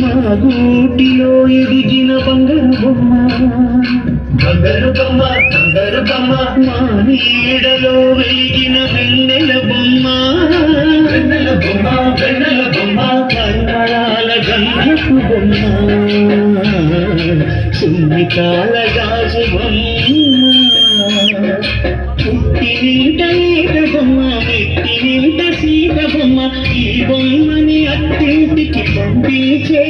మా గూటిలో ఎదిగిన బంగారు బొమ్మ, బంగారు బొమ్మ, బంగారు బొమ్మ, మా నీడలో వెలిగిన వెన్నెల బొమ్మ, వెన్నెల బొమ్మ, వెన్నెల బొమ్మ, కన్నడాల గంధపు బొమ్మ, సున్నితాల గాజు బొమ్మ, పుట్టి నింట ఈత బొమ్మ, మెట్టి నింట సీత బొమ్మ, ఈ బొమ్మని అత్తింటికి పంపించే